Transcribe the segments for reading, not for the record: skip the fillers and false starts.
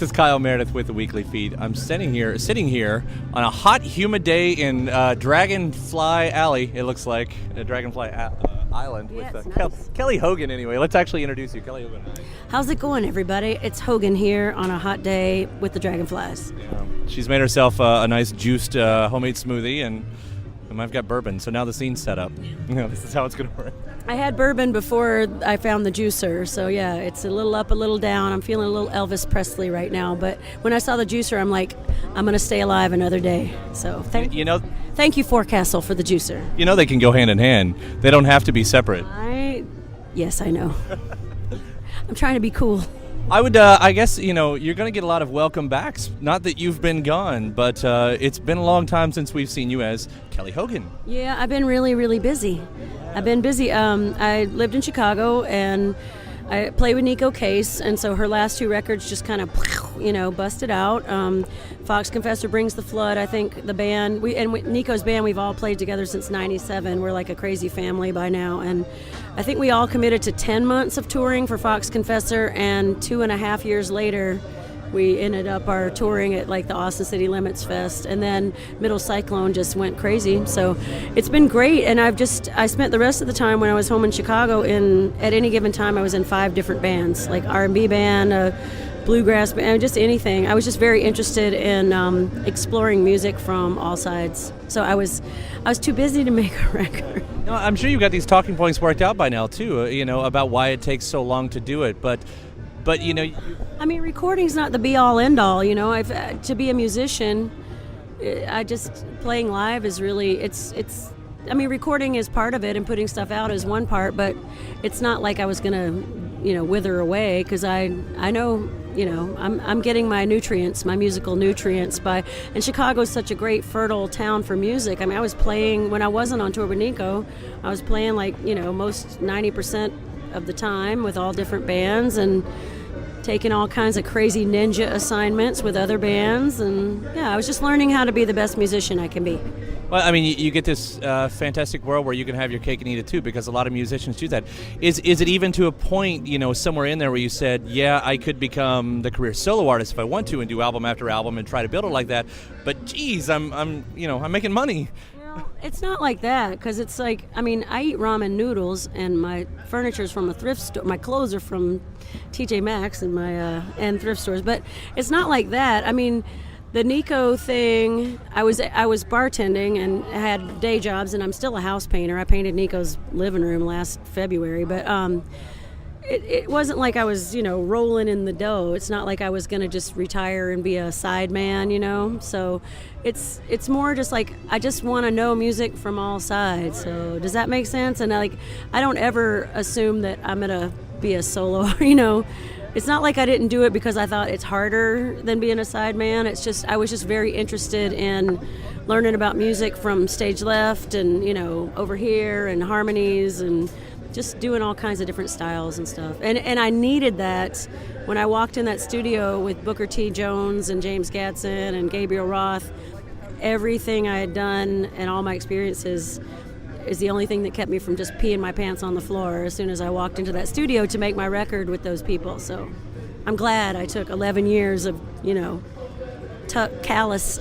is Kyle Meredith with the Weekly Feed. I'm sitting here on a hot, humid day in Dragonfly Alley. It looks like Dragonfly Island with nice. Kelly Hogan. Anyway, let's actually introduce you, Kelly Hogan. How's it going, everybody? It's Hogan here on a hot day with the Dragonflies. Yeah. She's made herself a nice juiced homemade smoothie, and I've got bourbon. So now the scene's set up. This is how it's going to work. I had bourbon before I found the juicer, so yeah, it's a little up, a little down. I'm feeling a little Elvis Presley right now, but when I saw the juicer, I'm like, I'm going to stay alive another day. So thank you, Forecastle, for the juicer. You know they can go hand in hand. They don't have to be separate. Yes, I know. I'm trying to be cool. I would, I guess, you're going to get a lot of welcome backs. Not that you've been gone, but it's been a long time since we've seen you as Kelly Hogan. Yeah, I've been really, really busy. I've been busy. I lived in Chicago, and I played with Neko Case, and so her last two records just kind of, busted out. Fox Confessor Brings the Flood, I think the band, Neko's band, we've all played together since '97. We're like a crazy family by now, and I think we all committed to 10 months of touring for Fox Confessor, and 2.5 years later, we ended up our touring at like the Austin City Limits Fest, and then Middle Cyclone just went crazy. So it's been great, and I spent the rest of the time when I was home in Chicago at any given time I was in 5 different bands, like R&B band, a bluegrass band, just anything. I was just very interested in exploring music from all sides. So I was too busy to make a record. No, I'm sure you've got these talking points worked out by now too, about why it takes so long to do it, but I mean, recording's not the be-all, end-all. To be a musician, playing live is really, recording is part of it, and putting stuff out is one part, but it's not like I was going to, wither away, because I know, I'm getting my nutrients, my musical nutrients and Chicago's such a great, fertile town for music. I mean, I was playing, when I wasn't on tour with Neko, I was playing most 90% of the time with all different bands, and taking all kinds of crazy ninja assignments with other bands, and yeah, I was just learning how to be the best musician I can be. Well, I mean, you get this fantastic world where you can have your cake and eat it too, because a lot of musicians do that. Is it even to a point, somewhere in there where you said, yeah, I could become the career solo artist if I want to, and do album after album and try to build it like that, but geez, I'm making money. It's not like that, because it's like, I eat ramen noodles, and my furniture's from a thrift store. My clothes are from TJ Maxx and and thrift stores, but it's not like that. I mean, the Neko thing, I was bartending and had day jobs, and I'm still a house painter. I painted Neko's living room last February, but it wasn't like I was, rolling in the dough. It's not like I was going to just retire and be a side man, So it's more just like I just want to know music from all sides. So does that make sense? And I don't ever assume that I'm going to be a solo, It's not like I didn't do it because I thought it's harder than being a side man. It's just I was just very interested in learning about music from stage left and, over here, and harmonies, and just doing all kinds of different styles and stuff. And I needed that when I walked in that studio with Booker T. Jones and James Gadsden and Gabriel Roth. Everything I had done and all my experiences is the only thing that kept me from just peeing my pants on the floor as soon as I walked into that studio to make my record with those people. So I'm glad I took 11 years of, I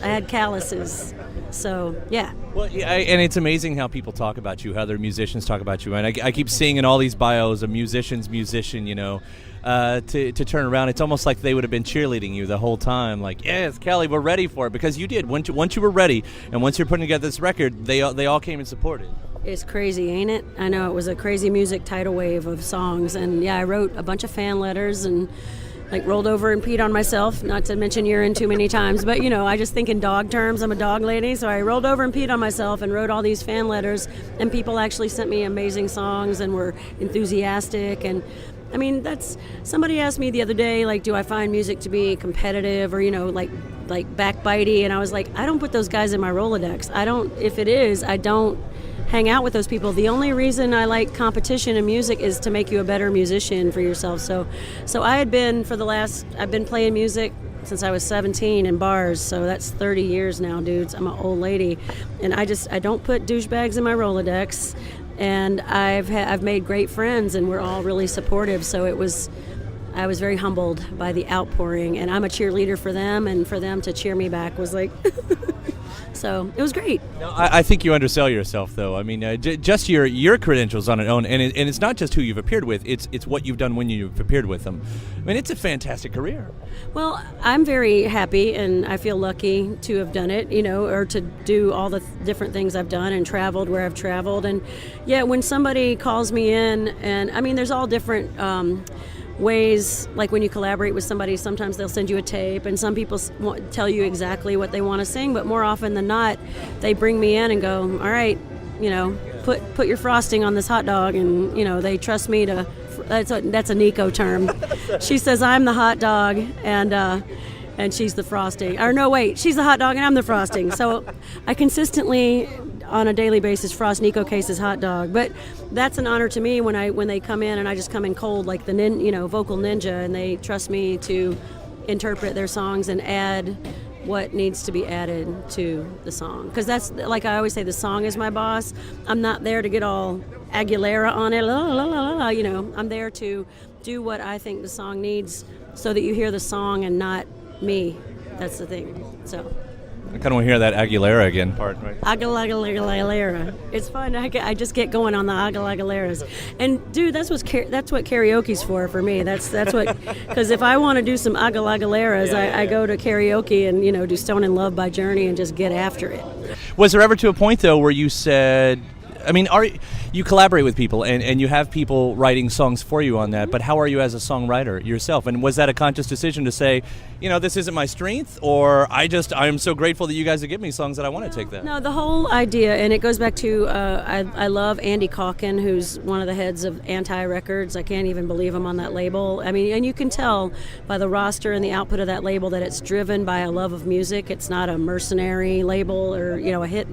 had calluses. So, yeah. Well, yeah, and it's amazing how people talk about you, how other musicians talk about you. And I keep seeing in all these bios, a musician's musician, to turn around. It's almost like they would have been cheerleading you the whole time. Like, yes, Kelly, we're ready for it. Because you did. Once you were ready, and once you're putting together this record, they all came and supported. It's crazy, ain't it? I know, it was a crazy music tidal wave of songs. And, yeah, I wrote a bunch of fan letters and rolled over and peed on myself, not to mention urine too many times, but I just think in dog terms. I'm a dog lady, so I rolled over and peed on myself and wrote all these fan letters, and people actually sent me amazing songs and were enthusiastic. And somebody asked me the other day, do I find music to be competitive or, backbitey? And I was like, I don't put those guys in my Rolodex. If it is, I don't hang out with those people. The only reason I like competition in music is to make you a better musician for yourself. So I've been playing music since I was 17 in bars, so that's 30 years now, dudes. I'm an old lady, and I don't put douchebags in my Rolodex, and I've made great friends, and we're all really supportive. So it was I was very humbled by the outpouring, and I'm a cheerleader for them, and for them to cheer me back was like, so it was great. No, I think you undersell yourself, though. I mean, just your credentials on its own, and it's not just who you've appeared with; it's what you've done when you've appeared with them. I mean, it's a fantastic career. Well, I'm very happy, and I feel lucky to have done it, or to do all the different things I've done and traveled where I've traveled. And yeah, when somebody calls me in, and I mean, there's all different ways, like when you collaborate with somebody, sometimes they'll send you a tape, and some people tell you exactly what they want to sing, but more often than not, they bring me in and go, all right, put your frosting on this hot dog, and they trust me to. That's a Neko term. She says I'm the hot dog, and she's the frosting. Or no, wait, she's the hot dog and I'm the frosting. So I consistently, on a daily basis, frost Neko Case's hot dog. But that's an honor to me when they come in, and I just come in cold like the vocal ninja, and they trust me to interpret their songs and add what needs to be added to the song. Because that's, like I always say, the song is my boss. I'm not there to get all Aguilera on it, I'm there to do what I think the song needs so that you hear the song and not me. That's the thing. So I kind of want to hear that Aguilera again part, right? Aguilera. It's fun. I just get going on the Aguileras. And dude, that's what karaoke's for me. That's what, because if I want to do some Aguileras, I go to karaoke and do Stone in Love by Journey and just get after it. Was there ever to a point though where you said, I mean, you collaborate with people and you have people writing songs for you on that, but how are you as a songwriter yourself? And was that a conscious decision to say, this isn't my strength, or I'm so grateful that you guys have given me songs that I want to take that? No, the whole idea, and it goes back to, I love Andy Calkin, who's one of the heads of Anti Records. I can't even believe him on that label. I mean, and you can tell by the roster and the output of that label that it's driven by a love of music. It's not a mercenary label or, a hit.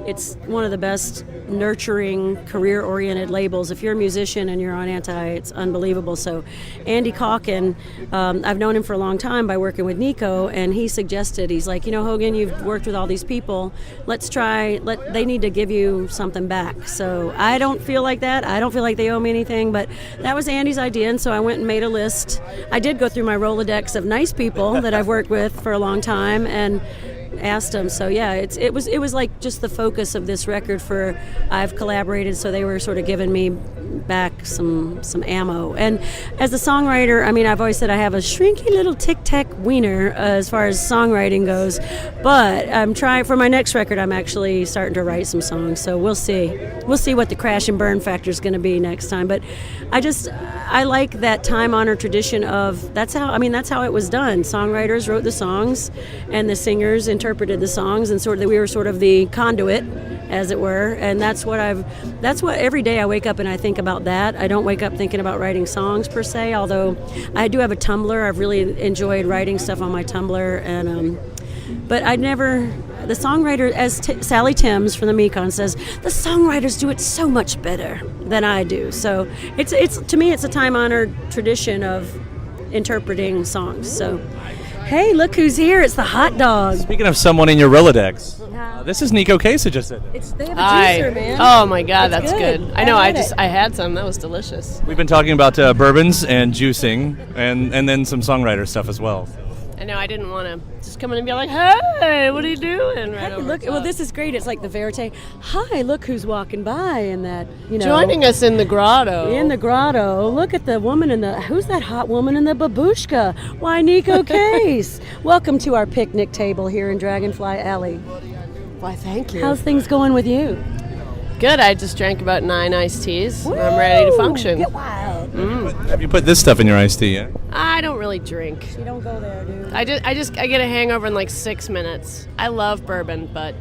It's one of the best nurturing, career-oriented labels. If you're a musician and you're on Anti, it's unbelievable. So Andy Calkin, I've known him for a long time by working with Neko, and he suggested, he's like, Hogan, you've worked with all these people. They need to give you something back. So I don't feel like that. I don't feel like they owe me anything, but that was Andy's idea, and so I went and made a list. I did go through my Rolodex of nice people that I've worked with for a long time, and asked them. So yeah, it was like just the focus of this record for I've collaborated, so they were sort of giving me back some ammo. And as a songwriter, I mean, I've always said I have a shrinky little tic-tac wiener as far as songwriting goes, but I'm trying for my next record. I'm actually starting to write some songs, so we'll see what the crash and burn factor is going to be next time. But I like that time-honored tradition of that's how it was done. Songwriters wrote the songs and the singers interpreted the songs, and we were sort of the conduit, as it were. And that's what every day I wake up and I think about that. I don't wake up thinking about writing songs per se, although I do have a Tumblr. I've really enjoyed writing stuff on my Tumblr, and but the songwriter, as Sally Timms from the Mekon says, the songwriters do it so much better than I do. So it's to me, it's a time-honored tradition of interpreting songs. So hey, look who's here. It's the hot dog. Speaking of someone in your Rolodex, this is Neko Case who just said it. They have a juicer, man. Oh my God, that's good. I know. I had some. That was delicious. We've been talking about bourbons and juicing, and then some songwriter stuff as well. I know. I didn't want to just come in and be like, "Hey, what are you doing?" Right over look, well, this is great. It's like the verite. Hi, look who's walking by, and that joining us in the grotto. In the grotto, look at the woman who's that hot woman in the babushka? Why, Neko Case. Welcome to our picnic table here in Dragonfly Alley. Why, thank you. How's things going with you? Good. I just drank about 9 iced teas. Woo! I'm ready to function. Get wild. Have you put this stuff in your iced tea yet? I don't really drink. You don't go there, dude. I get a hangover in like 6 minutes. I love bourbon, but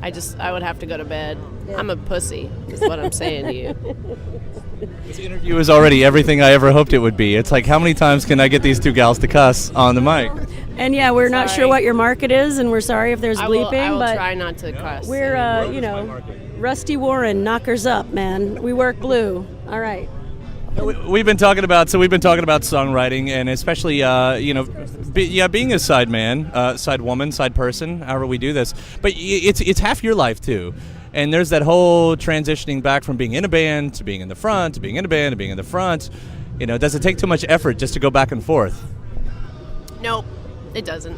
I would have to go to bed. Yeah. I'm a pussy, is what I'm saying to you. This interview is already everything I ever hoped it would be. It's like, how many times can I get these two gals to cuss on the mic? And yeah, we're not sure what your market is, and we're sorry if there's bleeping. I will but try not to cuss. We're, Rusty Warren, knockers up, man. We work blue. All right. We've been talking about songwriting, and especially being a side man, side woman, side person, however we do this. But it's half your life too, and there's that whole transitioning back from being in a band to being in the front to being in a band to being in the front. You know, does it take too much effort just to go back and forth? Nope, it doesn't.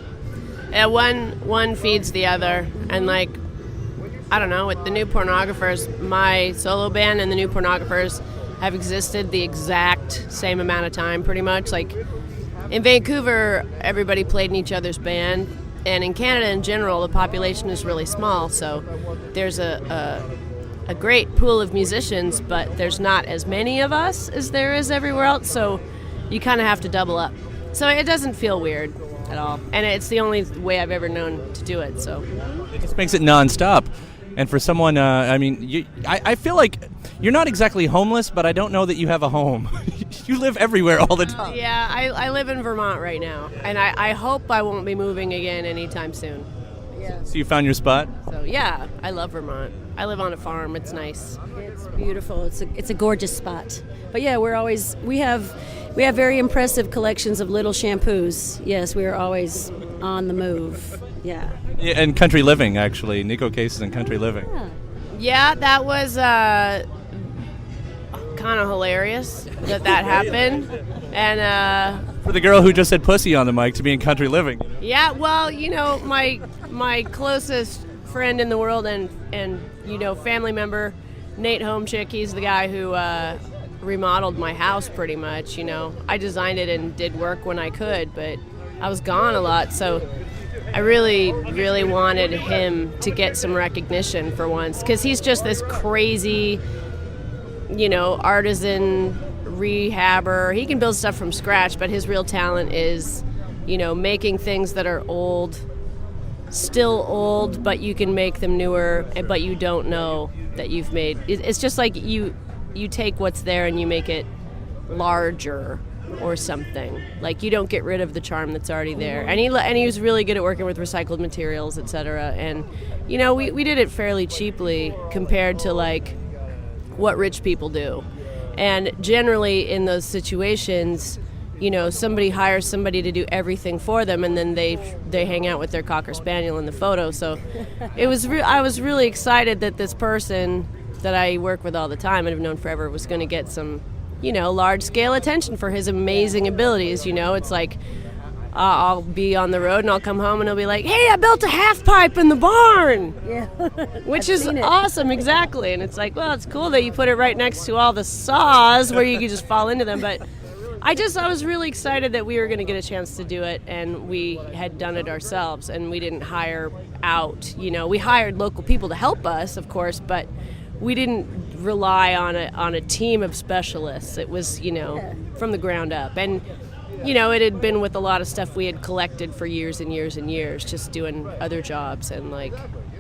One feeds the other, and like, I don't know, with the New Pornographers, my solo band and the New Pornographers have existed the exact same amount of time, pretty much. Like, in Vancouver, everybody played in each other's band, and in Canada in general, the population is really small, so there's a great pool of musicians, but there's not as many of us as there is everywhere else, so you kind of have to double up. So it doesn't feel weird at all, and it's the only way I've ever known to do it. So it just makes it nonstop. And for someone, I mean, I feel like you're not exactly homeless, but I don't know that you have a home. You live everywhere all the time. Yeah, I live in Vermont right now, and I hope I won't be moving again anytime soon. Yeah. So you found your spot? So yeah, I love Vermont. I live on a farm. It's nice. It's beautiful. It's a gorgeous spot. But yeah, we have very impressive collections of little shampoos. Yes, we are always on the move. Yeah. Yeah, and country living, actually. Neko cases and country living. Yeah, that was kind of hilarious that happened. And for the girl who just said pussy on the mic to be in country living. Yeah, well, you know, my closest friend in the world and you know, family member, Nate Homechick, he's the guy who remodeled my house pretty much, you know. I designed it and did work when I could, but I was gone a lot, so I really, really wanted him to get some recognition for once, because he's just this crazy, you know, artisan rehabber. He can build stuff from scratch, but his real talent is, you know, making things that are old, still old, but you can make them newer, but you don't know that you've made. It's just like you take what's there and you make it larger or something. Like, you don't get rid of the charm that's already there. And he was really good at working with recycled materials, etc. And, you know, we did it fairly cheaply compared to, like, what rich people do. And generally in those situations, you know, somebody hires somebody to do everything for them, and then they hang out with their Cocker Spaniel in the photo. So I was really excited that this person that I work with all the time and have known forever was going to get some, you know, large-scale attention for his amazing abilities. You know, it's like I'll be on the road and I'll come home and he'll be like, "Hey, I built a half pipe in the barn." Yeah. Which is awesome, exactly. And it's like, well, it's cool that you put it right next to all the saws where you can just fall into them. But I was really excited that we were going to get a chance to do it, and we had done it ourselves, and we didn't hire out. You know, we hired local people to help us, of course, but we didn't rely on a team of specialists. It was, you know, from the ground up. And, you know, it had been with a lot of stuff we had collected for years and years and years, just doing other jobs and, like,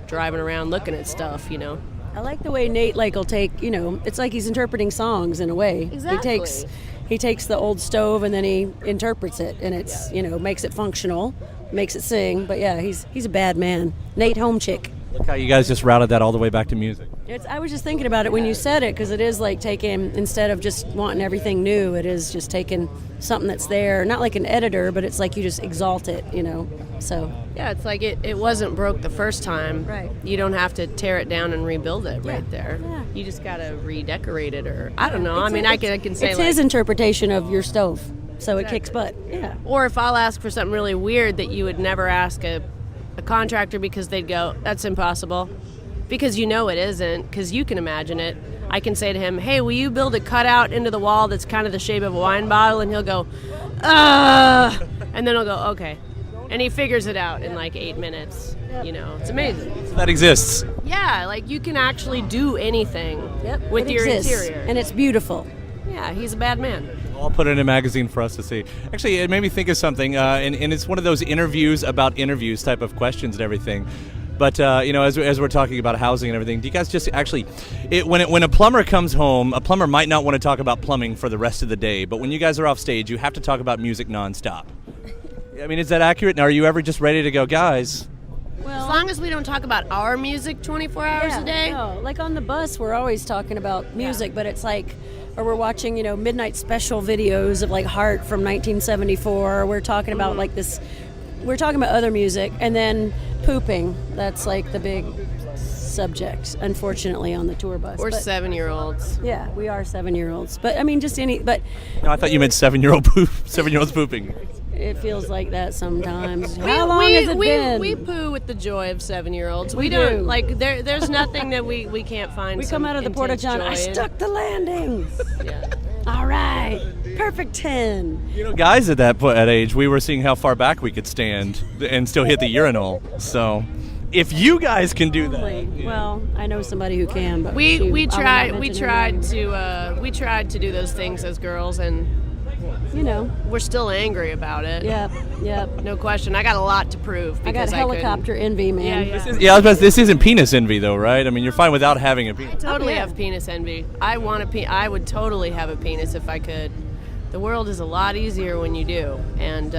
driving around looking at stuff, you know. I like the way Nate, like, will take, you know, it's like he's interpreting songs in a way. Exactly. He takes the old stove and then he interprets it, and it's, you know, makes it functional, makes it sing. But yeah, he's a bad man. Nate Homechick. Look how you guys just routed that all the way back to music. I was just thinking about it when you said it, because it is like taking, instead of just wanting everything new, it is just taking something that's there, not like an editor, but it's like you just exalt it, you know. So yeah, it's like it wasn't broke the first time. Right. You don't have to tear it down and rebuild it right there. Yeah. You just got to redecorate it, or I don't know. I mean, I can say it's like, his interpretation of your stove, so it kicks butt. Yeah. or if I'll ask for something really weird that you would never ask a contractor, because they'd go, "That's impossible," because you know it isn't, because you can imagine it. I can say to him, "Hey, will you build a cutout into the wall that's kind of the shape of a wine bottle?" And he'll go, and then I'll go, "Okay." And he figures it out in like 8 minutes. You know, it's amazing. So that exists. Yeah, like you can actually do anything with It your exists, interior. and it's beautiful. Yeah, he's a bad man. I'll put it in a magazine for us to see. Actually, it made me think of something, and it's one of those interviews about interviews type of questions and everything. But, you know, as we're talking about housing and everything, do you guys just actually, when a plumber comes home, a plumber might not want to talk about plumbing for the rest of the day, but when you guys are off stage, you have to talk about music nonstop. I mean, is that accurate? And are you ever just ready to go, guys? As long as we don't talk about our music 24 hours a day. No, like on the bus, we're always talking about music, but it's like, or we're watching, you know, midnight special videos of like Heart from 1974. We're talking about like this, we're talking about other music, and then pooping. That's like the big subject, unfortunately, on the tour bus. We're But, 7-year-olds. yeah, we are 7-year-olds. But I mean, but No, I thought you meant 7-year-olds pooping. it feels like that sometimes. How long has it been? We poo with the joy of 7-year-olds. We don't do. like there's nothing that we can't find. We some come out of the porta intense john. joy I in. stuck the landing. Yeah. All right, perfect 10. You know, guys at that age, we were seeing how far back we could stand and still hit the urinal. So, if you guys can do that, Well, I know somebody who can, but We I will not tried mention her name. we tried to do those things as girls, and You know. we're still angry about it. Yep. No question. I got a lot to prove I got because helicopter envy, man. Yeah. yeah, I was about to say, this isn't penis envy, though, right? I mean, you're fine without having a penis. Totally Oh, yeah. have penis envy. I would totally have a penis if I could. The world is a lot easier when you do. And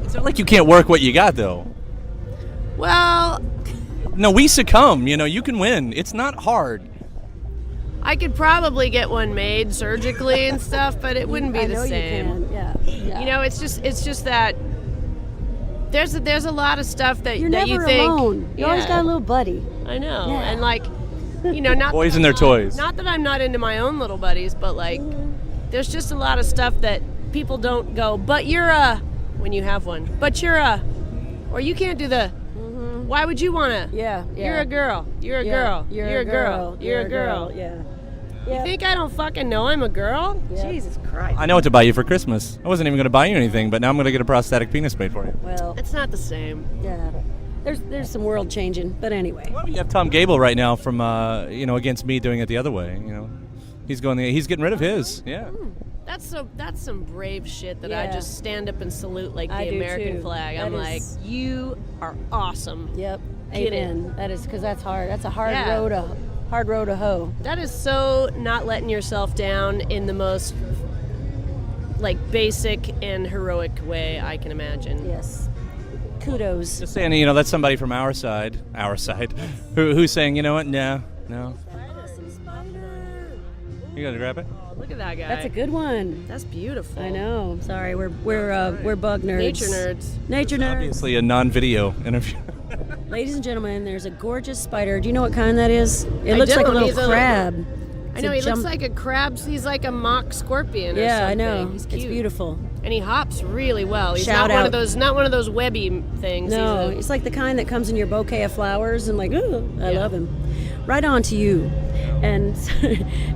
It's not like you can't work what you got, though. well, No, we succumb. You know, you can win. It's not hard. I could probably get one made surgically and stuff, but it wouldn't be I the know same. you can. Yeah. You know, it's just that there's a lot of stuff that You're that never you think. alone. You always Yeah, got a little buddy. I know, Yeah. and like, you know, not Boys that and their I'm toys. Not that I'm not into my own little buddies, but like, there's just a lot of stuff that people don't go. But you're a when you have one. But you're a, or you can't do the. Why would you wanna? Yeah. You're a girl. You're a Yeah, girl. You're a girl. You're a girl. Yeah. You think I don't fucking know I'm a girl? Yeah. Jesus Christ. I know what to buy you for Christmas. I wasn't even going to buy you anything, but now I'm going to get a prosthetic penis made for you. Well, It's not the same. yeah. There's some world changing, but anyway. Well, you have Tom Gable right now from, against me doing it the other way. You know, he's getting rid of his. Yeah. That's some brave shit that I Yeah. just stand up and salute like I the do, American too. flag. That I'm like, is- you are awesome. Yep. Get Amen. That is because that's hard. That's a hard Yeah. road to hoe. That is so not letting yourself down in the most like basic and heroic way I can imagine. Yes. Kudos. Just saying, you know, that's somebody from our side, who's saying, you know what? No. You gonna grab it? Look at that guy. That's a good one. That's beautiful. I know. Sorry, we're bug nerds. Nature nerds. Nature nerds. Obviously, a non-video interview. Ladies and gentlemen, there's a gorgeous spider. Do you know what kind that is? It I looks like a don't. little He's a- crab. I It's know a he jump- looks like a crab. He's like a mock scorpion or Yeah, something. I know. He's It's cute. beautiful. And he hops really well. He's Shout not one out. of those webby things. No, He's it's like the kind that comes in your bouquet of flowers and like, ooh, I Yeah. love him. Right on to you. And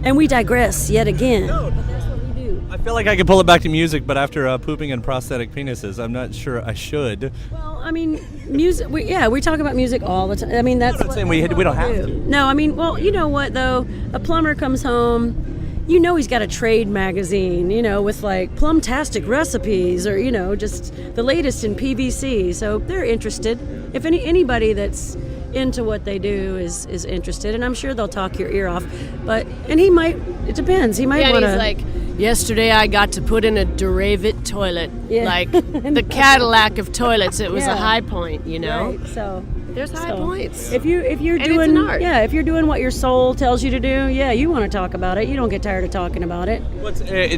and we digress yet again. No. But that's what we do. I feel like I could pull it back to music, but after pooping and prosthetic penises, I'm not sure I should. Well, I mean, music. We talk about music all the time. I mean, that's I'm not saying we don't have to. No, I mean, well, you know what though? A plumber comes home. You know he's got a trade magazine, you know, with like plumtastic recipes or, you know, just the latest in PVC. So they're interested. If anybody that's into what they do is interested, and I'm sure they'll talk your ear off. And he might, it depends. He might Yeah, want and to. he's like, yesterday I got to put in a Duravit toilet. Yeah. Like the Cadillac of toilets. It was Yeah. a high point, you know? Right, so There's high So, points. If you're And it's doing an art. if you're doing what your soul tells you to do, yeah, you want to talk about it. You don't get tired of talking about it.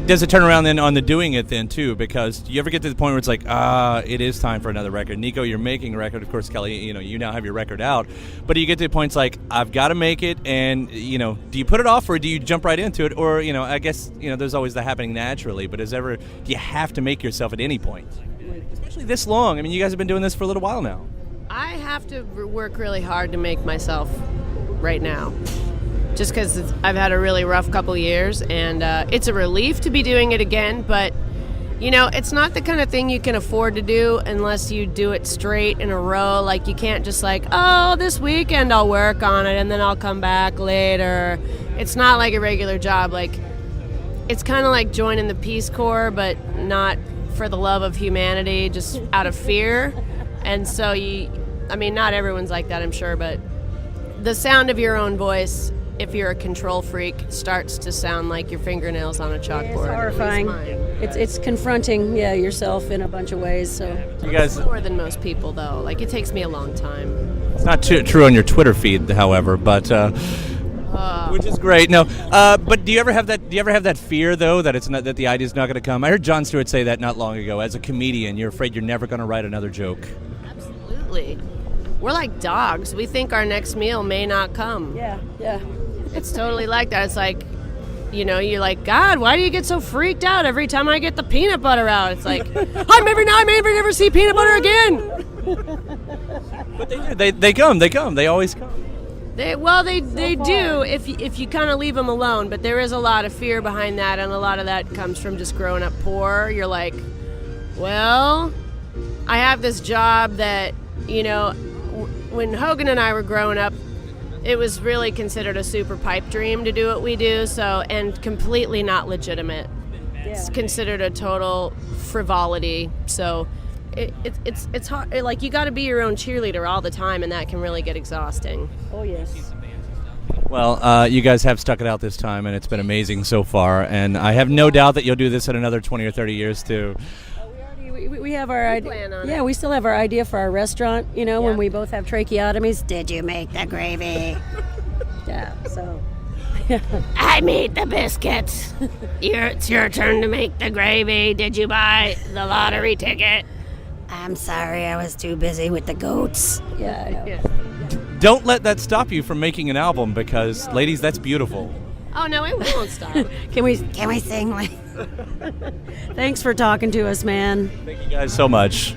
Does it turn around then on the doing it then too? Because do you ever get to the point where it's like, it is time for another record? Nico, you're making a record. Of course, Kelly, you now have your record out. But do you get to the points like, I've got to make it, and do you put it off or do you jump right into it? Or I guess there's always that happening naturally. But do you have to make yourself at any point? Especially this long. I mean, you guys have been doing this for a little while now. I have to work really hard to make myself right now. Just because I've had a really rough couple years, and it's a relief to be doing it again, but it's not the kind of thing you can afford to do unless you do it straight in a row. Like, you can't just this weekend I'll work on it and then I'll come back later. It's not like a regular job. Like, it's kind of like joining the Peace Corps, but not for the love of humanity, just out of fear. And so not everyone's like that, I'm sure, but the sound of your own voice, if you're a control freak, starts to sound like your fingernails on a chalkboard. It's horrifying. At least mine. It's confronting, yourself in a bunch of ways. So You guys, Slower than most people, though. Like, it takes me a long time. it's not true on your Twitter feed, however, but which is great. No, but do you ever have that fear though that it's not that the idea's not going to come? I heard Jon Stewart say that not long ago. As a comedian, you're afraid you're never going to write another joke. Absolutely. we're like dogs. We think our next meal may not come. Yeah, yeah. It's totally like that. It's like, you're like, God, why do you get so freaked out every time I get the peanut butter out? It's like, I may never see peanut butter again. But they come. They always come. They do if you kind of leave them alone. But there is a lot of fear behind that, and a lot of that comes from just growing up poor. You're like, well, I have this job that, when Hogan and I were growing up, it was really considered a super pipe dream to do what we do, and completely not legitimate. Yeah. It's considered a total frivolity. So it's hard. Like, you got to be your own cheerleader all the time, and that can really get exhausting. Oh, yes. Well, you guys have stuck it out this time, and it's been amazing so far. And I have no doubt that you'll do this in another 20 or 30 years too. We have our idea. plan on Yeah, it. we still have our idea for our restaurant. When we both have tracheotomies. Did you make the gravy? Yeah. So. I made the biscuits. It's your turn to make the gravy. Did you buy the lottery ticket? I'm sorry, I was too busy with the goats. Yeah, I know. Yeah. Don't let that stop you from making an album, because, ladies, that's beautiful. Oh no, it won't stop. Can we sing? Thanks for talking to us, man. Thank you guys so much.